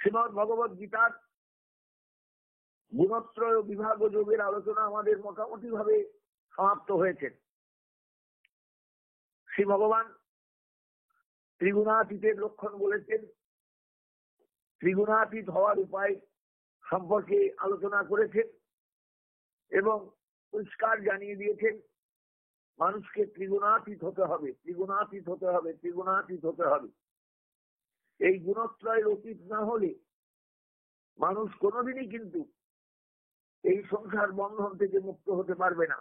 শ্রীমদ্ ভগবত গীতার গুণত্রয় বিভাগ ও যোগের আলোচনা আমাদের মোটামুটি ভাবে সমাপ্ত হয়েছে। শ্রী ভগবান ত্রিগুণাতীতের লক্ষণ বলেছেন, ত্রিগুণাতীত হওয়ার উপায় সম্পর্কে আলোচনা করেছেন এবং পরিষ্কার জানিয়ে দিয়েছেন মানুষকে ত্রিগুণাতীত হতে হবে, ত্রিগুণাতীত হতে হবে, ত্রিগুণাতীত হতে হবে। এই গুণত্রয়ের অতীত না হলে মানুষ কোনোদিনই কিন্তু এই সংসার বন্ধন থেকে মুক্ত হতে পারবে না।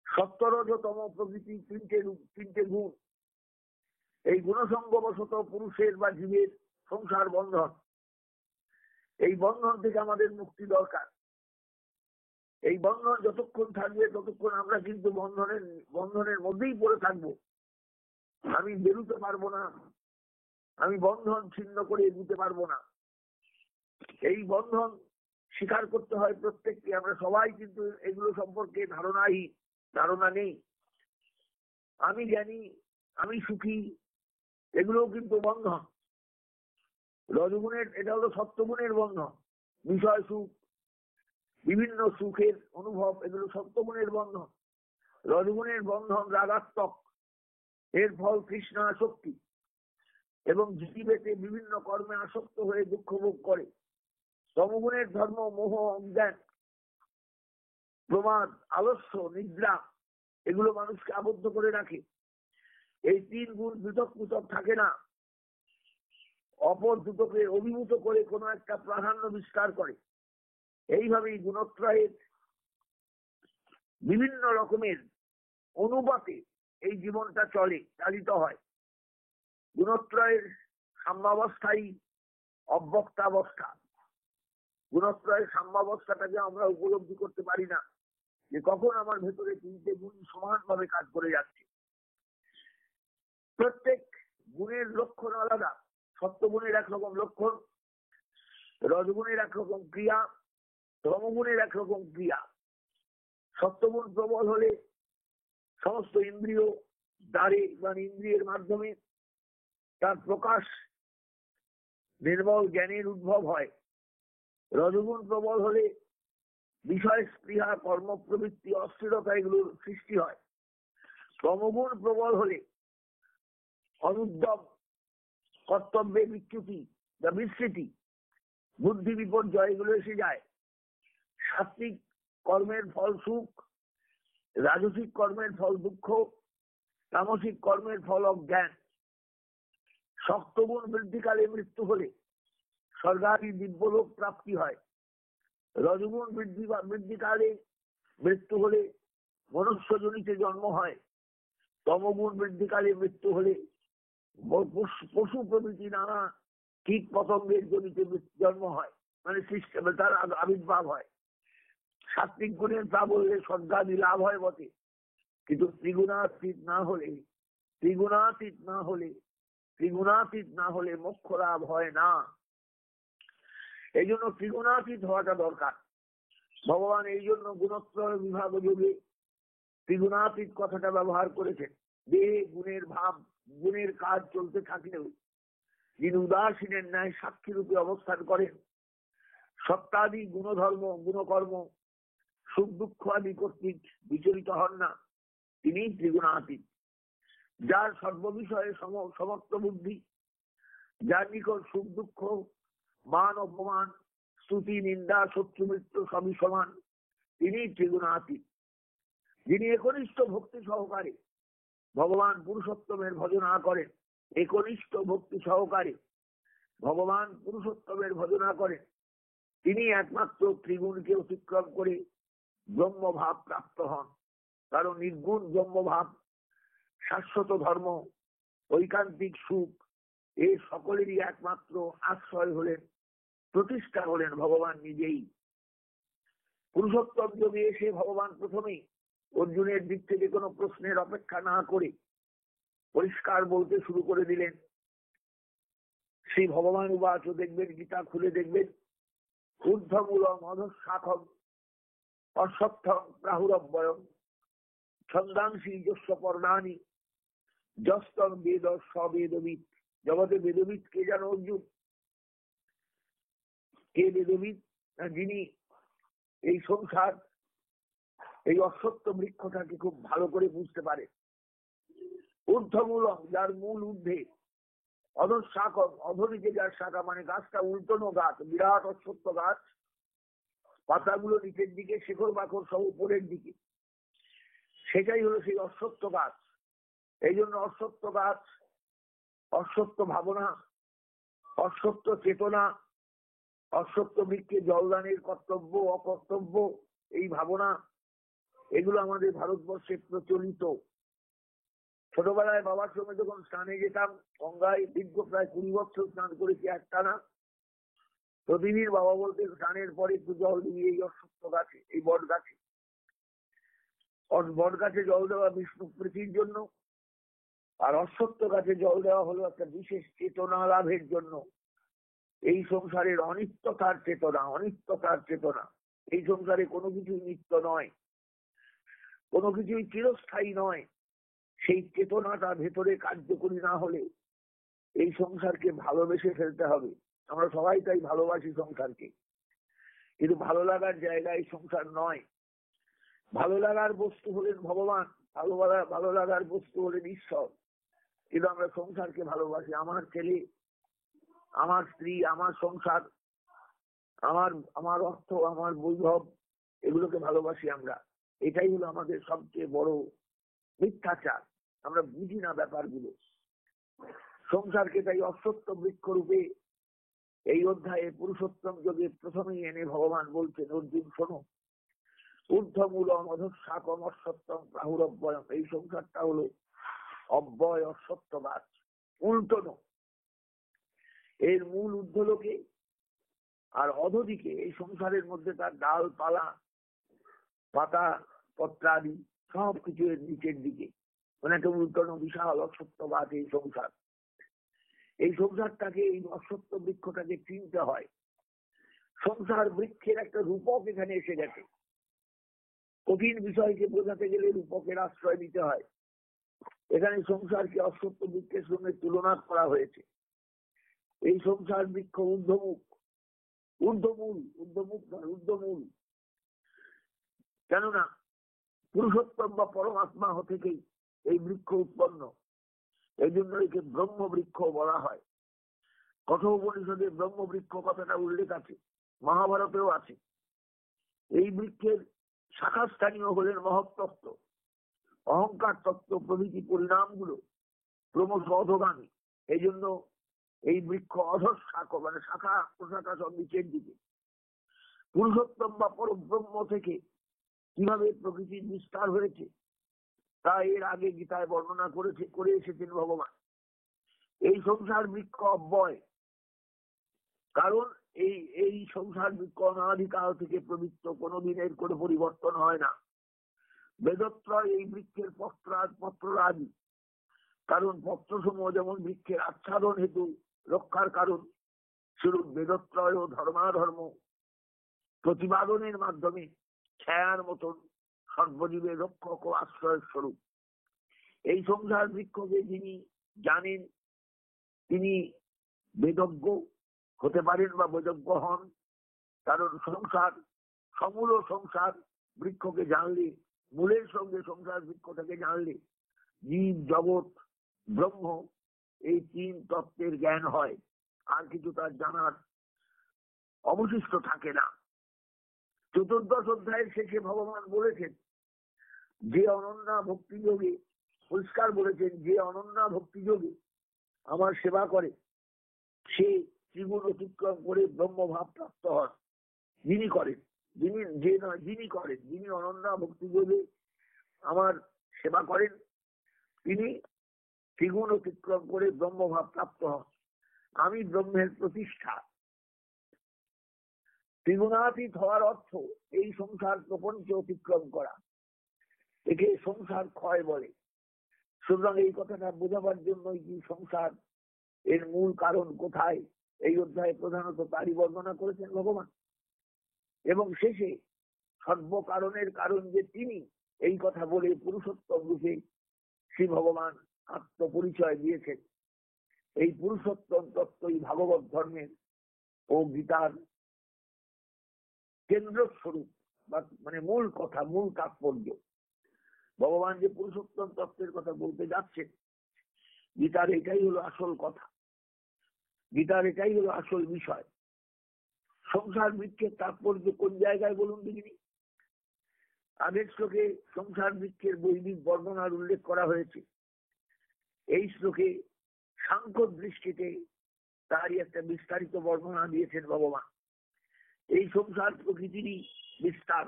সত্তরজতম প্রকৃতি তিনটে গুণ, এই গুণসঙ্গবশত পুরুষের বা জীবের সংসার বন্ধন, এই বন্ধন থেকে আমাদের মুক্তি দরকার। এই বন্ধন যতক্ষণ থাকবে ততক্ষণ আমরা কিন্তু বন্ধনের মধ্যেই পড়ে থাকবো। আমি বেরোতে পারবো না, আমি বন্ধন ছিন্ন করে এগোতে পারবো না। এই বন্ধন স্বীকার করতে হয় প্রত্যেককে। আমরা সবাই কিন্তু এগুলো সম্পর্কে ধারণা নেই। আমি জানি, আমি সুখী, এগুলোও কিন্তু বন্ধন। রজগুণের, এটা হলো সপ্তগুণের বন্ধন। বিষয় সুখ, বিভিন্ন সুখের অনুভব, এগুলো সপ্তগুণের বন্ধন। রজগুণের বন্ধন রাগাত্মক, এর ফল কৃষ্ণাসক্তি এবং জীবেতে বিভিন্ন কর্মে আসক্ত হয়ে দুঃখ ভোগ করে। তমগুণের ধর্ম মোহ, অজ্ঞান, প্রমাদ, আলস্য, নিদ্রা, এগুলো মানুষকে আবদ্ধ করে রাখে। এই তিন গুণ পৃথক পৃথক থাকে না, অপর দুটোকে অভিভূত করে কোনো একটা প্রাধান্য বিস্তার করে। এইভাবেই গুণত্রয়ের বিভিন্ন রকমের অনুপাতে এই জীবনটা চলে, চালিত হয়। গুণত্রয়ের সাম্যাবস্থাই অব্যক্তাবস্থা। গুণত্রয়ের সাম্যাবস্থাটাকে আমরা উপলব্ধি করতে পারি না, যে কখন আমার ভেতরে তিনটে গুণ সমানভাবে কাজ করে যাচ্ছে। প্রত্যেক গুণের লক্ষণ আলাদা। সত্যগুণের একরকম লক্ষণ, রজগুণের একরকম ক্রিয়া, তমগুণের একরকম ক্রিয়া। সত্যগুণ প্রবল হলে সমস্ত ইন্দ্রিয় দ্বারে বা ইন্দ্রিয়ের মাধ্যমে তার প্রকাশ, নির্মল জ্ঞানের উদ্ভব হয়। রজগুণ প্রবল হলে বিষয় স্পৃহা, কর্মপ্রবৃত্তি, অস্থিরতা, এগুলোর সৃষ্টি হয়। তমগুণ প্রবল হলে অনুদ্যম, কর্তব্যে বিচ্যুতি বা বিস্মৃতি, বুদ্ধি বিপর্যয়, এগুলো এসে যায়। সাত্বিক কর্মের ফল সুখ, রাজসিক কর্মের ফল দুঃখ, তামসিক কর্মের ফল অজ্ঞান। সপ্তগুণ বৃদ্ধিকালে মৃত্যু হলে স্বর্গাদি দিব্যলোক প্রাপ্তি হয়। রজগুণ বৃদ্ধিকালে মৃত্যু হলে মনুষ্যজনিতে জন্ম হয়। তমগুণ বৃদ্ধিকালে মৃত্যু হলে পশু প্রভৃতি নানা কীট পতঙ্গের জনিতে জন্ম হয়, মানে সিস্টেমে তার আবির্ভাব হয়। সাত্বিক গুণের প্রাবল্যে স্বর্গাদি লাভ হয় বটে, কিন্তু ত্রিগুণাতীত না হলে মোক্ষ লাভ হয় না। এই জন্য ত্রিগুণাতীত হওয়াটা দরকার। ভগবান এই জন্য গুণত্রয় বিভাগ যোগে ত্রিগুণাতীত কথাটা ব্যবহার করেছেন। দেহে গুণের ভাব, গুণের কাজ চলতে থাকলেও যিনি উদাসীনের ন্যায় সাক্ষী রূপে অবস্থান করেন, সত্তাদি গুণধর্ম, গুণকর্ম, সুখ দুঃখ আদি কর্তৃক বিচলিত হন না, তিনি ত্রিগুণাতীত। যার সর্ববিষয়ে সমস্ত বুদ্ধি, যার নিকট সুখ দুঃখ, মান অপমান, স্তুতি নিন্দা, শত্রু মিত্র সবই সমান, তিনি ত্রিগুণাতীত। যিনি একনিষ্ঠ ভক্তি সহকারে ভগবান পুরুষোত্তমের ভজনা করেন, একনিষ্ঠ ভক্তি সহকারে ভগবান পুরুষোত্তমের ভজনা করেন, তিনি একমাত্র ত্রিগুণকে অতিক্রম করে ব্রহ্মভাব প্রাপ্ত হন। কারণ নির্গুণ ব্রহ্মভাব, শাশ্বত ধর্ম, ঐকান্তিক সুখ, এই সকলেরই একমাত্র আশ্রয় হলেন, প্রতিষ্ঠা হলেন ভগবান নিজেই। পুরুষোত্তম যোগে এসে ভগবান প্রথমেই অর্জুনের দিক থেকে কোনো প্রশ্নের অপেক্ষা না করে পরিষ্কার বলতে শুরু করে দিলেন। শ্রী ভগবান উবাচ, দেখবেন গীতা খুলে দেখবেন, ঊর্ধ্বমূলম অধঃশাখম অশ্বত্থম প্রাহুরব্বয়ম ছন্দাংশি যস্য পর্ণানি যস্তং বেদ সবেদবিদ। জগতে বেদবিদ কে জানো অর্জুন? কে বেদবিদ? যিনি এই সংসার, এই অসত্য বৃক্ষটাকে খুব ভালো করে বুঝতে পারে। ঊর্ধ্বমূলম, যার মূল ঊর্ধ্বে, অধঃশাখম, অধোদিকে যার শাখা, মানে গাছটা উল্টানো গাছ, বিরাট অশ্বত্থ গাছ, পাতাগুলো নিচের দিকে, শেকড় বাকড় সব উপরের দিকে, সেটাই হলো সেই অশ্বত্থ গাছ। এই জন্য অশ্বত্থ গাছ, অশ্বত্থ ভাবনা, অশ্বত্থ চেতনা, অশ্বত্থ বৃক্ষে জলদানের কর্তব্য অকর্তব্য, এই ভাবনা, এগুলো আমাদের ভারতবর্ষে প্রচলিত। ছোটবেলায় বাবার সঙ্গে যখন স্নানে যেতাম গঙ্গায়, দীর্ঘ প্রায় 20 বছর স্নান করেছি একটানা, প্রতিদিন বাবা বলতে স্নানের পরে একটু জল দিবি এই অশ্বত্থ গাছে, এই বট গাছে। বট গাছে জল দেওয়া বিষ্ণু প্রীতির জন্য, আর অশ্বত্থ গাছে জল দেওয়া হলো একটা বিশেষ চেতনা লাভের জন্য। এই সংসারের অনিত্যতার চেতনা, অনিত্যতার চেতনা। এই সংসারে কোনো কিছুই নিত্য নয়, কোনো কিছুই চিরস্থায়ী নয়। সেই চেতনাটা ভেতরে কার্যকরী না হলে এই সংসারকে ভালোবেসে ফেলতে হবে। আমরা সবাই তাই ভালোবাসি সংসারকে, কিন্তু ভালো লাগার জায়গায় সংসার নয়। ভালো লাগার বস্তু হলেন ভগবান, ভালো লাগার বস্তু হলেন ঈশ্বর, কিন্তু আমরা সংসারকে ভালোবাসি। আমার ছেলে, আমার স্ত্রী, আমার সংসার, আমার অর্থ, আমার বৈভব, এগুলোকে ভালোবাসি আমরা। এটাই হলো আমাদের সবচেয়ে বড় মিথ্যাচার। আমরা বুঝি না ব্যাপারগুলো। সংসারকে তাই অশ্বত্থ বৃক্ষ রূপে এই অধ্যায়ে পুরুষোত্তম যোগে প্রথমেই এনে ভগবান বলছেন, অর্জুন শোনো, ঊর্ধ্বমূলম অধঃশাখম অশ্বত্থম প্রাহুরব্বয়ম। এই সংসারটা হলো অব্যয় অশ্বত্থ গাছ, উল্টনো। এর মূল ঊর্ধ্বলোকে আর অধোদিকে, এই সংসারের মধ্যে তার ডাল পালা পাতা পত্রাদি সবকিছু এর নিচের দিকে, মানে একটা উল্টনো বিশাল অশ্বত্থ গাছ এই সংসার। এই সংসারটাকে, এই অশ্বত্থ বৃক্ষটাকে চিনতে হয়। সংসার বৃক্ষের একটা রূপক এখানে এসে গেছে। কঠিন বিষয়কে বোঝাতে গেলে রূপকের আশ্রয় নিতে হয়। এখানে সংসারকে অশ্বত্থ বৃক্ষের সঙ্গে তুলনা করা হয়েছে। এই সংসার বৃক্ষ ঊর্ধ্বমুখ, ঊর্ধ্বমূল। কেননা পুরুষোত্তম বা পরমাত্মা থেকেই এই বৃক্ষ উৎপন্ন। এই জন্য একে ব্রহ্ম বৃক্ষ বলা হয়। কথোপনিষদে ব্রহ্ম বৃক্ষ কথাটা উল্লেখ আছে, মহাভারতেও আছে। এই বৃক্ষের শাখা স্থানীয় হলেন মহত্তত্ত্ব, অহংকার তত্ত্ব প্রভৃতি পরিণামগুলো ক্রমশ অধোগামী। এই জন্য এই বৃক্ষ অধঃশাখ, মানে শাখা প্রশাখা সব নিচের দিকে। পুরুষোত্তম বা পরব্রহ্ম থেকে কিভাবে প্রকৃতির বিস্তার হয়েছে তা এর আগে গীতায় বর্ণনা করে এসেছেন ভগবান। এই সংসার বৃক্ষ অব্যয়, কারণ এই সংসার বৃক্ষ অনাদিকাল থেকে প্রবৃত্ত, কোনোদিন এর কোনো পরিবর্তন হয় না। বেদত্রয় এই বৃক্ষের পত্রাদি, কারণ পত্রসমূহ যেমন বৃক্ষের আচ্ছাদন হেতু রক্ষার কারণ, সেরূপ বেদত্রয় ও ধর্মাধর্ম প্রতিপাদনের মাধ্যমে ছায়ার মতন সর্বজীবের রক্ষক ও আশ্রয়ের স্বরূপ। এই সংসার বৃক্ষকে যিনি জানেন তিনি বেদজ্ঞ হতে পারেন বা বেদজ্ঞ হন। কারণ সমূল সংসার বৃক্ষকে জানলে, মূলের সঙ্গে সংসার বৃক্ষটাকে জানলে জীব জগৎ ব্রহ্ম এই 3 তত্ত্বের জ্ঞান হয়, আর কিছু তার জানার অবশিষ্ট থাকে না। চতুর্দশ অধ্যায়ের শেষে ভগবান বলেছেন, যে অনন্যা ভক্তি যোগে, পরিষ্কার বলেছেন, যে অনন্যা ভক্তি যোগে আমার সেবা করে সে ত্রিগুণ অতিক্রম করে ব্রহ্মভাব প্রাপ্ত হন। যিনি করেন, যিনি অনন্যা ভক্তি যোগে আমার সেবা করেন, তিনি ত্রিগুণ অতিক্রম করে ব্রহ্মভাব প্রাপ্ত হন। আমি ব্রহ্মের প্রতিষ্ঠা। ত্রিগুণাতীত হওয়ার অর্থ এই সংসার প্রপঞ্চ অতিক্রম করা, একে সংসার ক্ষয় বলে। সুতরাং এই কথাটা বোঝাবার জন্য কি সংসার এর মূল কারণ কোথায়, এই অধ্যায়ে প্রধানত তারই বর্ণনা করেছেন ভগবান। এবং শেষে সর্বকারণের কারণ যে তিনি, এই কথা বলে পুরুষোত্তম রূপে শ্রী ভগবান আত্মপরিচয় দিয়েছেন। এই পুরুষোত্তম তত্ত্বই ভাগবত ধর্মের ও গীতার কেন্দ্র স্বরূপ বা মানে মূল কথা, মূল তাৎপর্য। ভগবান যে পুরুষোত্তম তত্ত্বের কথা বলতে যাচ্ছেন, গীতার এটাই হলো আসল কথা, গীতার এটাই হলো আসল বিষয়। সংসার বৃক্ষের তাৎপর্য কোন জায়গায় বলুন দেখিনি? আগের শ্লোকে সংসার বৃক্ষের বৈদিক বর্ণনার উল্লেখ করা হয়েছে। এই শ্লোকে সাংখ্য দৃষ্টিতে তারই একটা বিস্তারিত বর্ণনা দিয়েছেন ভগবান। এই সংসার প্রকৃতিরই বিস্তার,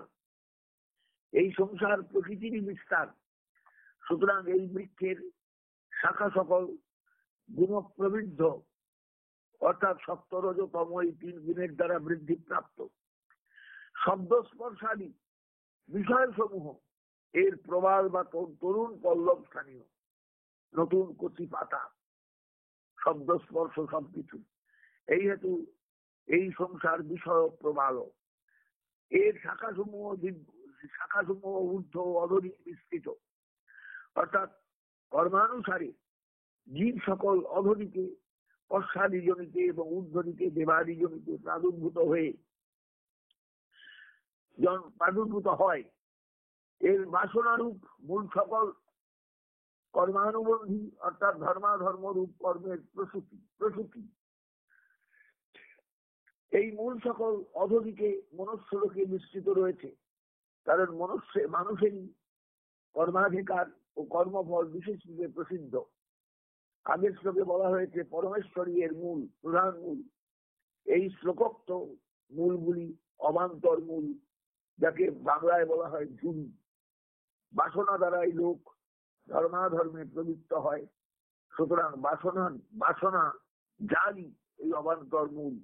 এই সংসার প্রকৃতিরই বিস্তার। সুতরাং এই বৃক্ষের শাখা সকল গুণপ্রবৃদ্ধ, অর্থাৎ সত্য রজ তম এই 3 গুণের দ্বারা বৃদ্ধি প্রাপ্ত। শব্দ স্পর্শাদি বিষয় সমূহ এর প্রবাল বা তরুণ পল্লব স্থানীয়, নতুন কচি পাতা, শব্দ স্পর্শ সবকিছু। এই হেতু এই সংসার বিষয় প্রবাল। এর শাখাসমূহ ঊর্ধ্ব অধরি বিস্তৃত, অর্থাৎ কর্মানুসারে জীব সকল অধরিতে, অশ্বাদি জনিতে এবং ঊর্ধ্বদিকে দেবাদি জনিতে প্রাদুর্ভূত হয়। এর বাসনারূপ মূল সকল কর্মানুবন্ধী, অর্থাৎ ধর্মাধর্ম রূপ কর্মের প্রসূতি। এই মূল সকল অধদিকে মনুষ্যলোকে মিশ্রিত রয়েছে, কারণ মানুষেরই কর্মাধিকার ও কর্মফল বিশেষ রূপে প্রসিদ্ধ। আগের শ্লোকে বলা হয়েছে পরমেশ্বরী এর মূল, প্রধান মূল। এই শ্লোকোক্ত মূলগুলি অবান্তর মূল, যাকে বাংলায় বলা হয় ঝুড়ি। বাসনা দ্বারাই লোক ধর্মাধর্মে প্রবৃত্ত হয়। সুতরাং বাসনা জানি এই অবান্তর মূল।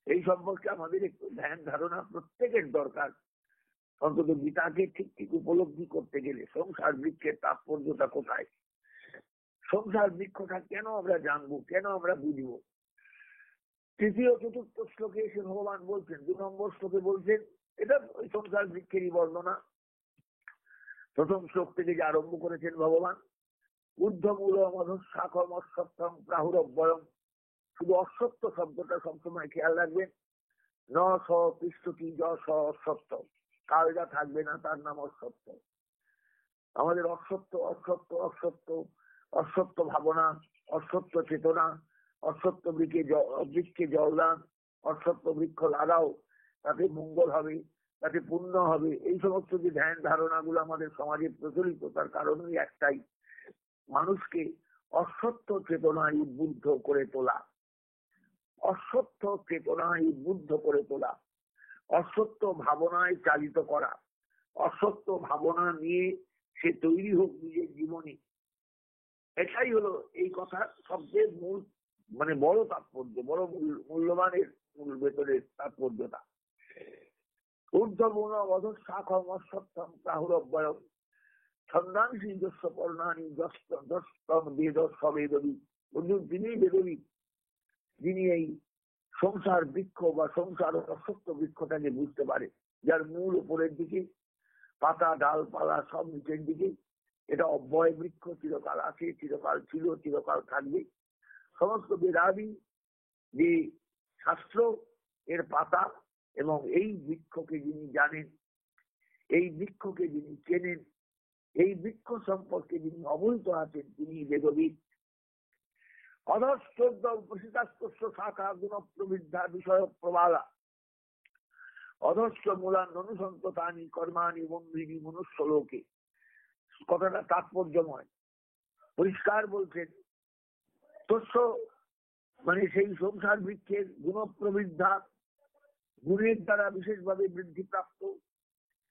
এই সম্পর্কে আমাদের একটু ধ্যান ধারণা প্রত্যেকের দরকার, অন্তত গীতাকে ঠিক উপলব্ধি করতে গেলে। সংসার বৃক্ষের তাৎপর্যটা কোথায়, সংসার বৃক্ষটা কেন আমরা জানবো, কেন আমরা বুঝবো? তৃতীয় চতুর্থ শ্লোকে এসে ভগবান বলছেন, 2 নম্বর শ্লোকে বলছেন, এটা ওই সংসার বৃক্ষেরই বর্ণনা। প্রথম শ্লোক থেকে যে আরম্ভ করেছেন ভগবান, ঊর্ধ্বমূল মধুশাখম অশ্বত্থম প্রাহুরব্বয়ম। শুধু অশ্বত্থ শব্দটা সবসময় খেয়াল রাখবেন। ন স পৃষ্ঠটি য স অশ্বত্থ, কাল যা থাকবে না তার নাম অশ্বত্থ। আমাদের অশ্বত্থ অশ্বত্থ অশ্বত্থ অশ্বত্থ ভাবনা, অশ্বত্থ চেতনা, অশ্বত্থ বৃক্ষে জল দান, অশ্বত্থ বৃক্ষ লাগাও, তাতে মঙ্গল হবে, তাতে পুণ্য হবে। এই সমস্ত যে ধ্যান ধারণাগুলো আমাদের সমাজে প্রচলিত, তার কারণই একটাই, মানুষকে অশ্বত্থ চেতনায় উদ্বুদ্ধ করে তোলা, অশ্বত্থ চেতনায় উদ্বুদ্ধ করে তোলা, অশ্বত্থ ভাবনায় চালিত করা, অশ্বত্থ ভাবনা নিয়ে সে তৈরি হোক নিজের জীবনে। এটাই হলো এই কথার সবচেয়ে মূল, মানে বড় তাৎপর্য, বড় মূল্যবানের মূল ভেতরের তাৎপর্যটা। ঊর্ধ্বমূল অধঃশাখম অশ্বত্থম প্রাহুরব্বয়ম ছন্দাংশী যস্য পর্ণানি যস্তম বেদ সবেদবি। তিনি বেদবিদ, যিনি এই সংসার বৃক্ষ বা সংসার অশ্বত্থ বৃক্ষটাকে বুঝতে পারে, যার মূল উপরের দিকে, পাতা ডালপালা সব নিচের দিকে। এটা অব্যয় বৃক্ষ, চিরকাল আছে, চিরকাল ছিল, চিরকাল থাকবে। সমস্ত বেদাদি যে শাস্ত্র এর পাতা, এবং এই বৃক্ষকে যিনি জানেন, এই বৃক্ষকে যিনি চেনেন, এই বৃক্ষ সম্পর্কে যিনি অবহিত আছেন, তিনি বেদবিদ। অধঃশ্চোদ্দ প্রসিতাস্তস্য শাখা গুণ প্রবৃদ্ধা বিষয় প্রবালা অধস্য মূলান অনুসন্ততানি কর্মানি বন্ধিনী মনুষ্য লোকে। কথাটা তাৎপর্যময়, পরিষ্কার বলছেন। তস্য মানে সেই সংসার বৃক্ষের গুণ প্রবৃদ্ধা, গুণের দ্বারা বিশেষভাবে বৃদ্ধিপ্রাপ্ত,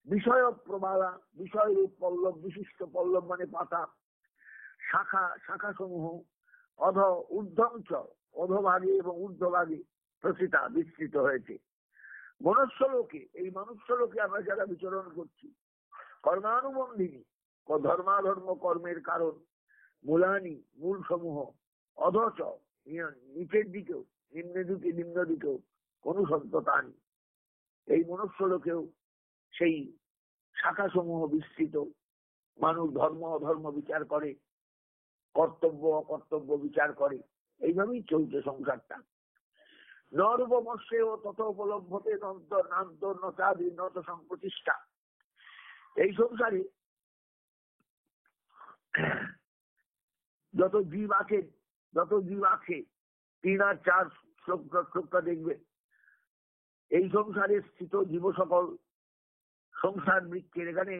বিষয় প্রবালা, বিষয় রূপ পল্লব, বিশিষ্ট পল্লব মানে পাতা, শাখা সমূহ ঊর্ধ্বঞ্চ অধভাগে এবং ঊর্ধ্বভাগে প্রসিতা বিস্তৃত হয়েছে। মনুষ্য লোকে, এই মনুষ্য লোকে আমরা যারা বিচরণ করছি, কর্মানুবন্ধিনী ধর্মাধর্ম কর্মের কারণ, মূলানি মূল সমূহ, অধচ নিচের দিকেও, নিম্ন দিকেও অনুসন্ততানি, এই মনুষ্য লোকেও সেই শাখা সমূহ বিস্তৃত। মানুষ ধর্ম অধর্ম বিচার করে, কর্তব্য অকর্তব্য বিচার করে, এইভাবেই চলছে সংসারটা। নরূপমস্যে ও তত উপলব্ধতে নান্তর্নচাদি নত সংপ্রতিষ্ঠা। এই সংসারে যত জীব আছে 3 আর 4 শ্লোকটা দেখবে। এই সংসারে স্থিত জীব সকল সংসার বৃক্ষের, এখানে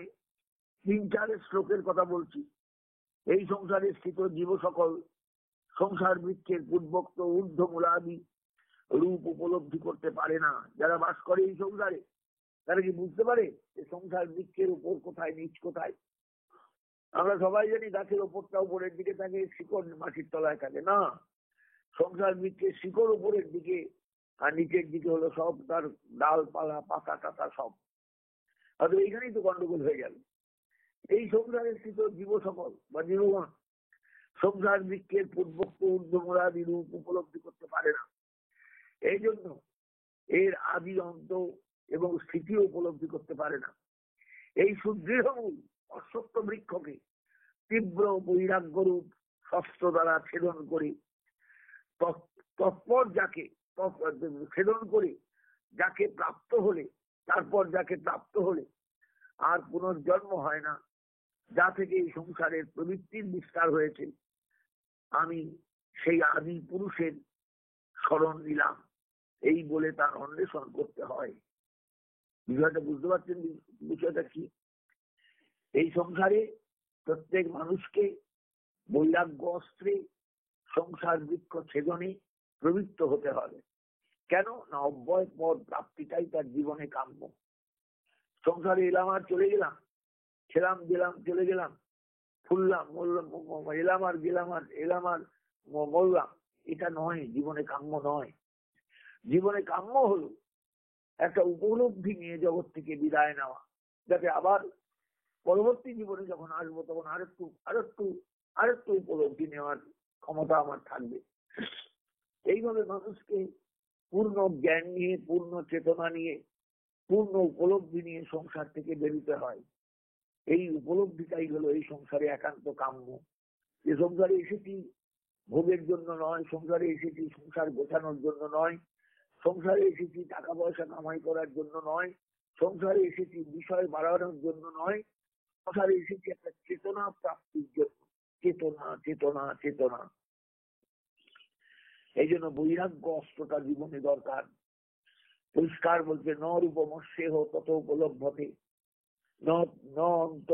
3-4 শ্লোকের কথা বলছি। এই সংসারে স্থিত জীব সকল সংসার বৃক্ষের পূর্বোক্ত ঊর্ধ্বমূলাদি রূপ উপলব্ধি করতে পারে না। যারা বাস করে এই সংসারে তারা কি বুঝতে পারে যে সংসার বৃক্ষের উপর কোথায় নিচ কোথায়? আমরা সবাই জানি গাছের ওপরটা উপরের দিকে থাকে, শিকড় মাটির তলায় থাকে না। সংসার বৃক্ষের শিকড় উপরের দিকে আর নিচের দিকে হলো সব তার ডালপালা পাতা টাতা সব। হয়তো এইখানেই তো গন্ডগোল হয়ে গেল। এই সংসারে স্থিত জীব সকল বা জীবগণ সংসার বৃক্ষের পূর্বোক্ত ঊর্ধ্বমূলাদি রূপ উপলব্ধি করতে পারে না। এই জন্য এর আদি অন্ত এবং স্থিতিও উপলব্ধি করতে পারে না। এই সুদৃঢ় মূল অশ্বত্থ বৃক্ষকে তীব্র বৈরাগ্য রূপ শস্ত্র দ্বারা ছেদন করে তৎপর যাকে ছেদন করে যাকে প্রাপ্ত হলে, তারপর যাকে প্রাপ্ত হলে আর পুনর্জন্ম হয় না, যা থেকে এই সংসারের প্রবৃত্তির বিস্তার হয়েছে, আমি সেই আদি পুরুষের স্মরণ নিলাম, এই বলে তার অন্বেষণ করতে হয়। বিষয়টা বুঝতে পারছেন? বিষয়টা কি? এই সংসারে প্রত্যেক মানুষকে বৈরাগ্য অস্ত্রে সংসার বৃক্ষ ছেদনে প্রবৃত্ত হতে হবে। কেন না? অব্যয় পদ প্রাপ্তিটাই তার জীবনে কাম্য। সংসারে এলাম আর চলে গেলাম, খেলাম দিলাম চলে গেলাম, ফুললাম মরলাম, এলাম আর গেলাম আর এলাম আর মরলাম, এটা নয়, জীবনে কাম্য নয়। জীবনে কাম্য হলো একটা উপলব্ধি নিয়ে জগৎ থেকে বিদায় নেওয়া, যাতে আবার পরবর্তী জীবনে যখন আসবো তখন আরেকটু উপলব্ধি নেওয়ার ক্ষমতা আমার থাকবে। এইভাবে মানুষকে পূর্ণ জ্ঞান নিয়ে, পূর্ণ চেতনা নিয়ে, পূর্ণ উপলব্ধি নিয়ে সংসার থেকে বেরোতে হয়। এই উপলব্ধিটাই হলো এই সংসারে একান্ত কাম্য। যে সংসারে এসেছি ভোগের জন্য নয়, সংসারে এসেছি সংসার গোছানোর জন্য নয়, সংসারে এসেছি টাকা পয়সা কামাই করার জন্য নয়, সংসারে এসেছি বিষয় বাড়ানোর জন্য নয়, সংসারে এসেছি একটা চেতনা প্রাপ্তির জন্য। চেতনা চেতনা চেতনা। এই জন্য বৈরাগ্য অস্ত্রটা জীবনে দরকার। পরিষ্কার বলছে ন রূপমস্যেহ তত উপলব্ধতে ন অন্ত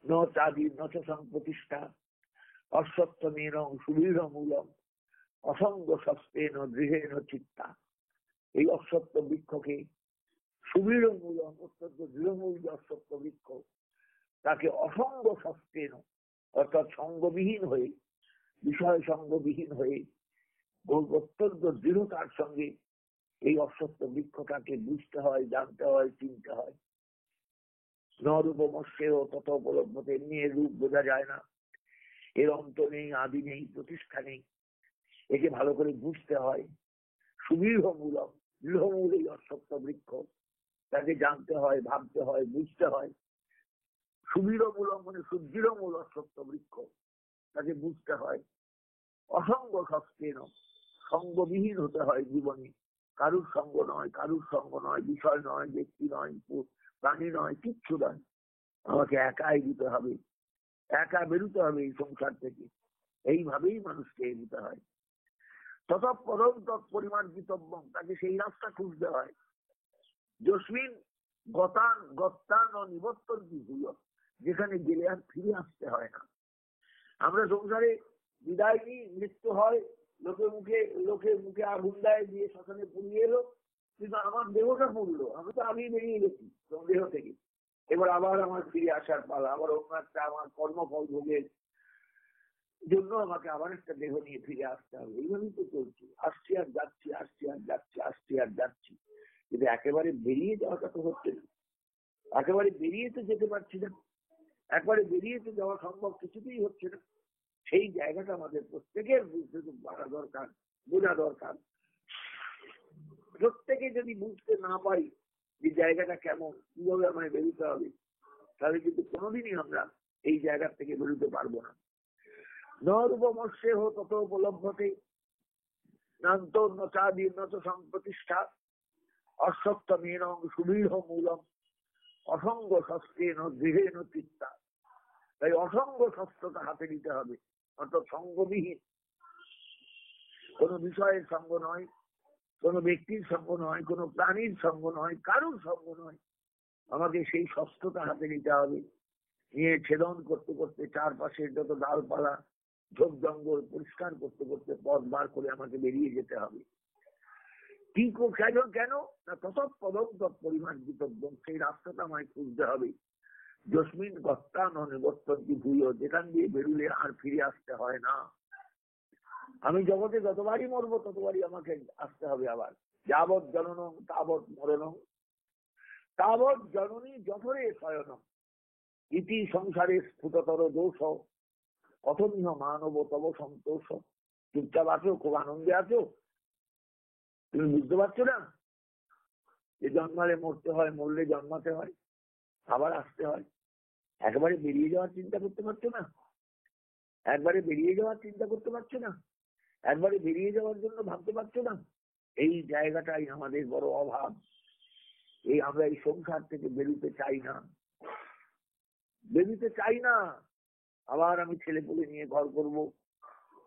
ন চাদি ন চ সংপ্রতিষ্ঠা অশ্বত্থমেন সুদৃঢ় মূলম অসঙ্গ শস্ত্রেন দৃঢ়েন চিত্তা। এই অশ্বত্থ বৃক্ষকে সুদৃঢ় মূলম, অত্যন্ত দৃঢ়মূল যে অশ্বত্থ বৃক্ষ, তাকে অসঙ্গ শস্ত্রেন অর্থাৎ সঙ্গবিহীন হয়ে, বিষয় সঙ্গবিহীন হয়ে অত্যন্ত দৃঢ়তার সঙ্গে এই অশ্বত্থ বৃক্ষটাকে বুঝতে হয়, জানতে হয়, চিনতে হয়। নরূপমস্যেহ তত উপলব্ধতে, এমনি এর রূপ বোঝা যায় না, এর অন্ত নেই, আদি নেই, প্রতিষ্ঠা নেই, একে ভালো করে বুঝতে হয়। সুদৃঢ় মূলম, দৃঢ়মূল এই অশ্বত্থ বৃক্ষ, তাকে জানতে হয়, ভাবতে হয়, বুঝতে হয়। সুদৃঢ় মূলম মানে সুদৃঢ় মূল অশ্বত্থ বৃক্ষ, তাকে বুঝতে হয়। অসঙ্গ শস্ত্রেন, সঙ্গবিহীন হতে হয় জীবনে। কারুর সঙ্গ নয়, কারুর সঙ্গ নয়, বিষয় নয়, ব্যক্তি নয়, প্রাণী নয়, কিচ্ছু নয়। আমাকে একাই দিতে হবে, একা বেরোতে হবে এই সংসার থেকে। এইভাবেই মানুষকে এগোতে হয়। ততঃপরম তৎপরিমার্জিতব্যম, তাকে সেই রাস্তা খুঁজতে হয়। যস্মিন গত্তান নিবর্তন বিভূয়, যেখানে গেলে আর ফিরে আসতে হয় না। আমরা সংসারে বিদায় নিই, মৃত্যু হয়, লোকে মুখে আগুন দেয়, দিয়ে শ্মশানে পুড়িয়ে এলো, কিন্তু আমার দেহটা পুড়লো, আমি তো আগেই বেরিয়ে গেছি দেহ থেকে। এবার আবার আমার ফিরে আসার পালা, আবার অন্য একটা আমার কর্মফল ভোগের জন্য আমাকে আবার একটা দেহ নিয়ে ফিরে আসতে হবে। এইভাবেই তো চলছে, আসছি আর যাচ্ছি, আসছি আর যাচ্ছি, আসছি আর যাচ্ছি, কিন্তু একেবারে বেরিয়ে যাওয়াটা তো হচ্ছে না। একেবারে বেরিয়ে তো যেতে পারছি না, একবারে বেরিয়ে তো যাওয়া সম্ভব কিছুতেই হচ্ছে না। সেই জায়গাটা আমাদের প্রত্যেকের বুঝতে পারা দরকার, বোঝা দরকার। প্রত্যেকে যদি বুঝতে না পারি যে জায়গাটা কেমন, কিভাবে আমায় বেরোতে হবে, তাহলে কিন্তু কোনোদিনই আমরা এই জায়গা থেকে বেরোতে পারবো না। নরূপমস্যেহ তত উপলব্ধতে, নান্তর ন চাদীর্ণ চ সম্প্রতিষ্ঠা অশ্বত্থমেন সুদৃঢ় মূলম অসঙ্গ শস্ত্রেন গৃহেন চিত্তা। তাই অসঙ্গ শস্ত্রটা হাতে নিতে হবে, অর্থাৎ সঙ্গবিহীন, কোন বিষয়ের সঙ্গ নয়, কোন ব্যক্তির সঙ্গ নয়, কোন প্রাণীর সঙ্গ নয়, কারোর সঙ্গ নয়। আমাকে সেই শস্ত্রটা হাতে নিতে হবে। নিয়ে ছেদন করতে করতে চারপাশের যত ডালপালা ঝোপ জঙ্গল পরিষ্কার করতে করতে পথ বার করে আমাকে বেরিয়ে যেতে হবে। কি কেন না তত পদম তৎপরিমার্জিত, সেই রাস্তাটা আমায় খুঁজতে হবে। জসমিন গত্তা নিবর্তন্তি ভূয়, যেখান দিয়ে বেরুলে আর ফিরে আসতে হয় না। আমি জগতে যতবারই মরবো ততবারই আমাকে আসতে হবে আবার। যাবৎ জননং তাবৎ মরণং তাবৎ জননী যঠরে শয়নম ইতি সংসারে স্ফুটতর দোষ কথমিহ মানব তব সন্তোষ। চুপচাপ আছো, খুব আনন্দে আছো, তুমি বুঝতে পারছো না যে জন্মালে মরতে হয়, মরলে জন্মাতে হয়, আবার আসতে হয়। একবারে বেরিয়ে যাওয়ার চিন্তা করতে পারছো না, একবারে বেরিয়ে যাওয়ার চিন্তা করতে পারছো না, একবারে বেরিয়ে যাওয়ার জন্য ভাবতে পারছো না। এই জায়গাটাই আমাদের বড় অভাব। আমরা এই সংসার থেকে বেরোতে চাই না, বেরোতে চাই না। আবার আমি ছেলে পুলে নিয়ে ঘর করব,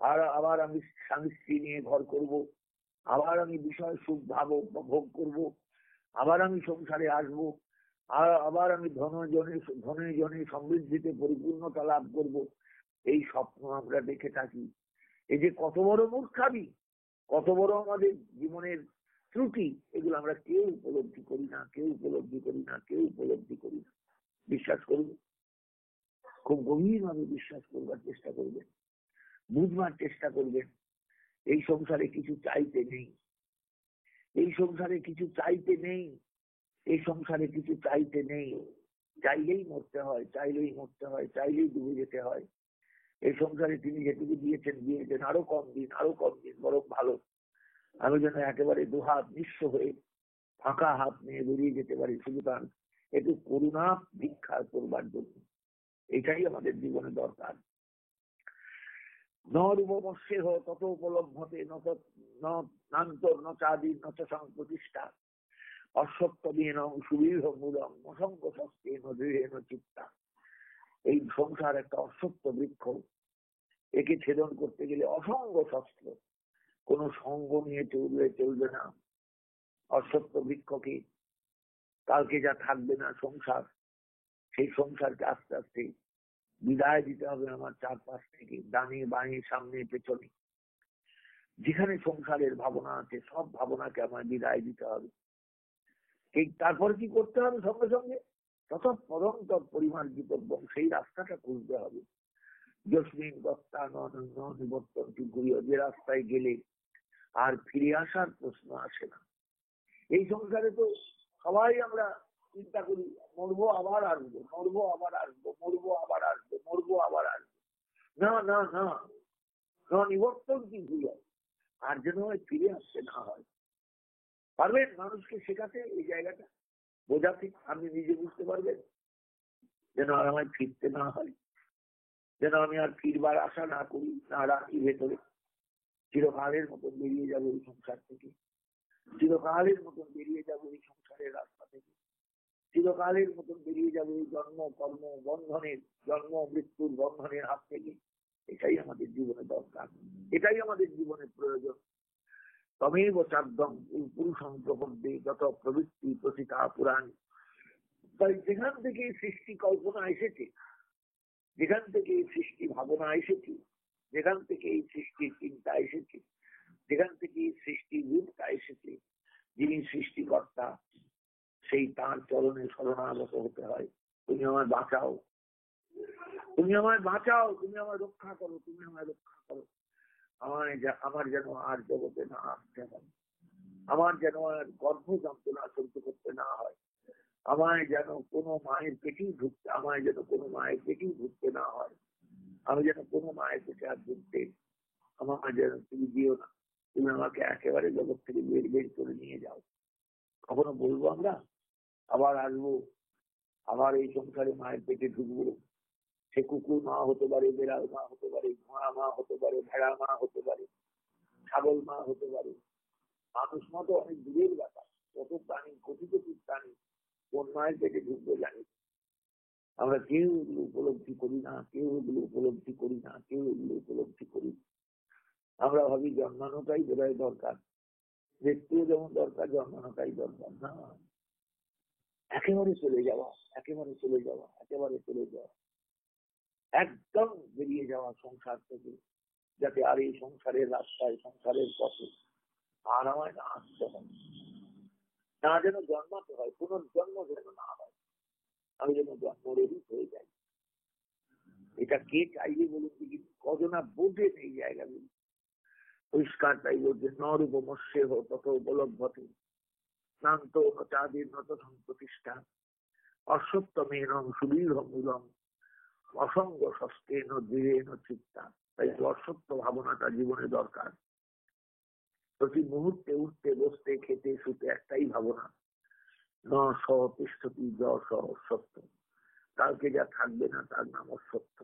আর আবার আমি স্বামী স্ত্রী নিয়ে ঘর করব, আবার আমি বিষয় সুখ ভোগ করব, আবার আমি সংসারে আসব, আর আবার আমি ধনে জনে সমৃদ্ধিতে পরিপূর্ণতা লাভ করব। এই স্বপ্ন আমরা দেখে থাকি। এই যে কত বড় মূর্খামি, কত বড় আমাদের জীবনের ত্রুটি, এগুলো আমরা কেউ উপলব্ধি করি না, কেউ উপলব্ধি করি না, কেউ উপলব্ধি করি না। বিশ্বাস করুন, খুব গভীর ভাবে বিশ্বাস করবার চেষ্টা করবেন, বুঝবার চেষ্টা করবেন। এই সংসারে কিছু চাইতে নেই, এই সংসারে কিছু চাইতে নেই, এই সংসারে কিছু চাইতে নেই। চাইলেই মরতে হয়, চাইলেই মরতে হয়, চাইলেই ডুবে যেতে হয়। এই সংসারে তিনি যেটুকু দিয়েছেন আরো কম দিন, আরো কম দিন, বরং ভালো। আমি যেন একেবারে দুহাত নিঃস্ব হয়ে ফাঁকা হাত নিয়ে বেরিয়ে যেতে পারি, শুধু তার একটু করুণা ভিক্ষা করবার জন্য। এটাই আমাদের জীবনে দরকার। নরূপমস্যেহ তত উপলব্ধতে নান্তর ন চাদীর ন চ সংপ্রতিষ্ঠা অশ্বত্থমেন সুদৃঢ় মূলম অসংখ্য শস্ত্রেন দৃঢ়েন চিত্তা। এই সংসার একটা অশ্বত্থ বৃক্ষ, একে ছেদন করতে গেলে অসঙ্গ শস্ত্র, কোন সঙ্গ নিয়ে চলবে না। অশ্বত্থ বৃক্ষকে কালকে যা থাকবে না সংসার, সেই সংসারকে আস্তে আস্তে বিদায় দিতে হবে আমার চারপাশ থেকে, ডানে বাঁয়ে সামনে পেছনে। যেখানে সংসারের ভাবনা আছে সব ভাবনাকে আমার বিদায় দিতে হবে। তারপরে কি করতে হবে? সঙ্গে সঙ্গে তত পরম তৎপরিমার্জিত, সেই রাস্তাটা খুঁজতে হবে। জসমিন গত্তা নিবর্তন্তি ভূয়, যে রাস্তায় গেলে আর ফিরে আসার প্রশ্ন আসে না। এই সংসারে তো সবাই আমরা চিন্তা করি, মরবো আবার আসবো, মরবো আবার আসবো, মরবো আবার আসবো, মরবো আবার আসবো। না না না, নিবর্তন্তি ভূয়, আর যেন ফিরে আসতে না হয়। পারবেন মানুষকে শেখাতে এই জায়গাটা, বোঝাতে? আপনি নিজে বুঝতে পারবেন, যেন আর আমায় ফিরতে না হয়, যেন আমি আর ফিরবার আশা না করি, না রাখি ভেতরে। চিরকালের মতন বেরিয়ে যাবো এই সংসার থেকে, চিরকালের মতন বেরিয়ে যাবো এই সংসারের রাস্তা থেকে, চিরকালের মতন বেরিয়ে যাবো এই জন্ম কর্ম বন্ধনের, জন্ম মৃত্যুর বন্ধনের হাত থেকে। এটাই আমাদের জীবনে দরকার, এটাই আমাদের জীবনে প্রয়োজন। তমেব চাদ্যম পুরুষং প্রপদ্যে যত প্রবৃত্তি প্রসিতা পুরাণ। তাই যেখান থেকে সৃষ্টি কল্পনা এসেছে, যেখান থেকে এই সৃষ্টি ভাবনা এসেছে, যেখান থেকে এই সৃষ্টির চিন্তা এসেছে, যেখান থেকে এই সৃষ্টির রূপটা এসেছে, যিনি সৃষ্টিকর্তা, সেই তার চরণে শরণাগত হতে হয়। তুমি আমায় বাঁচাও, তুমি আমায় বাঁচাও, তুমি আমায় রক্ষা করো, তুমি আমায় রক্ষা করো। আমার যেন আর জগতে না আসতে হয়, আমার যেন আর গর্ভ যন্ত্রণা সহ্য করতে না হয়, আমায় যেন কোনো মায়ের পেটেই ঢুকতে না হয়, আমি যেন কোনো মায়ের পেটে আর ঢুকতে আমার যেন তুমি দিও না। তুমি আমাকে একেবারে জগৎ থেকে বের করে নিয়ে যাও। কখনো বলবো আমরা আবার আসবো, আবার এই সংসারে মায়ের পেটে ঢুকবো? সে কুকুর মা হতে পারে, বেড়াল মা হতে পারে, ঘোড়া মা হতে পারে, ভেড়া মা হতে পারে, ছাগল মা হতে পারে, মানুষ মতো অনেক দূরের ব্যাপার। কত প্রাণী, কোটি কোটি প্রাণী কোন মায়ের পেটে ঢুকবে জানি আমরা কেউ এগুলো উপলব্ধি করি না, কেউ এগুলো উপলব্ধি করি না, কেউ এগুলো উপলব্ধি করি। আমরা ভাবি জন্মানোটাই বোধহয় দরকার, মৃত্যুও যেমন দরকার, জন্মানোটাই দরকার না। একেবারে চলে যাওয়া, একেবারে চলে যাওয়া, একেবারে চলে যাওয়া, একদম বেরিয়ে যাওয়া সংসার থেকে, যাতে আর এই সংসারের রাস্তায়, সংসারের পথে আর আমায় না আসতে হয়, না যেন জন্মাতে হয়, পুনর্জন্ম যেন না হয়, আমি যেন জন্মরহিত হয়ে যাই। এটা কে চাইবে বলুন দেখি? কজনা বোঝে এই জায়গাগুলি। পরিষ্কার তাই বলছে, নরূপমস্যে তত উপলব্ধতে শান্ত চাঁদের নত প্রতিষ্ঠা অসত্যমেন সুদীর্ঘ মূলম অসঙ্গ ষষ্ঠেন দৃঢ়েন চিত্তা। তাই অসত্য ভাবনাটা জীবনে দরকার। প্রতি মুহূর্তে উঠতে বসতে খেতে শুতে একটাই ভাবনা, ন সতিষ্ঠতি য সত্য। কালকে যা থাকবে না তার নাম অসত্য।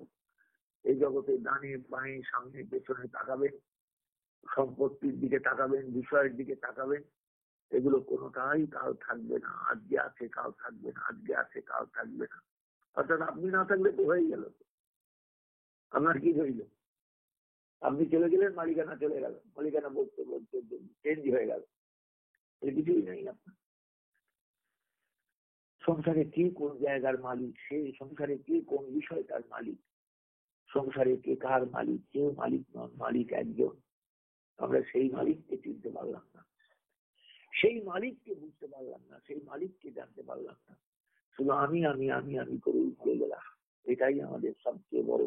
এই জগতে ডানে বাঁয়ে সামনে পেছনে তাকাবেন, সম্পত্তির দিকে তাকাবেন, বিষয়ের দিকে তাকাবেন, এগুলো কোনোটাই কাল থাকবে না। আজকে আছে কাল থাকবে না, আজকে আছে কাল থাকবে না। অর্থাৎ আপনি না থাকলে তো হয়ে গেল, আপনার কি হইল? আপনি চলে গেলেন, মালিকানা চলে গেল, মালিকানা বলতে বলতে চেঞ্জ হয়ে গেল, কিছুই নেই আপনার। সংসারে কে কোন জায়গার মালিক, সেই সংসারে কে কোন বিষয়টার মালিক, সংসারে কে কার মালিক, কেউ মালিক নন, মালিক একজন। আমরা সেই মালিককে চিনতে পারলাম না, সেই মালিককে বুঝতে পারলাম না, সেই মালিককে জানতে পারলাম না। শুধু আমি আমি আমি আমি করেই ভুলে গেলাম। এটাই আমাদের সবচেয়ে বড়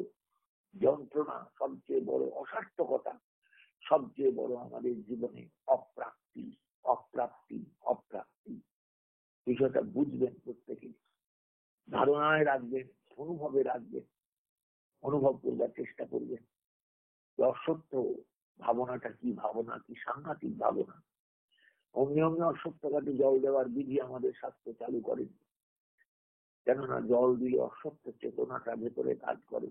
যন্ত্রণা, সবচেয়ে বড় অসার্থকতা, সবচেয়ে বড় আমাদের জীবনে অপ্রাপ্তি, অপ্রাপ্তি, অপ্রাপ্তি। বিষয়টা বুঝবেন, প্রত্যেকে ধারণায় রাখবেন, অনুভবে রাখবেন, অনুভব করবার চেষ্টা করবেন। অসত্য ভাবনাটা কি ভাবনা, কি সাংঘাতিক ভাবনা। অমনি অমনি অসত্য কাটে জল দেওয়ার বিধি আমাদের শাস্ত্র চালু করেন, কেননা জল দিয়ে অসত্য চেতনাটা ভেতরে কাজ করে।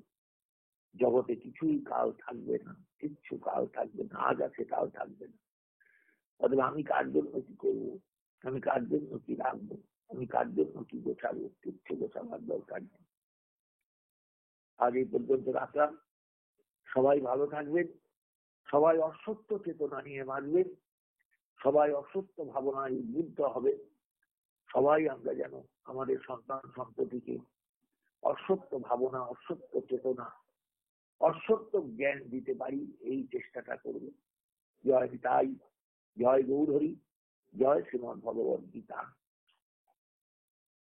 জগতে কিছুই কাল থাকবে না, কিচ্ছু কাল থাকবে না, আজ আছে কাল থাকবে না। অথবা আমি কার জন্য কি করবো, আমি কার জন্য কি রাখবো, আমি কার জন্য কি গোছাবো, কিচ্ছু গোছাবার দরকার নেই। আজ এই পর্যন্ত রাখলাম। সবাই ভালো থাকবেন, সবাই অসত্য চেতনা নিয়ে বাঁচবেন, সবাই অসত্য ভাবনায় উদ্বুদ্ধ হবে। সবাই আমরা যেন আমাদের সন্তান সন্ততিকে অসত্য ভাবনা, অসত্য চেতনা, অসত্য জ্ঞান দিতে পারি, এই চেষ্টাটা করব। জয় নিতাই, জয় গৌরহরি, জয় শ্রীমদ্ ভগবদ্ গীতা।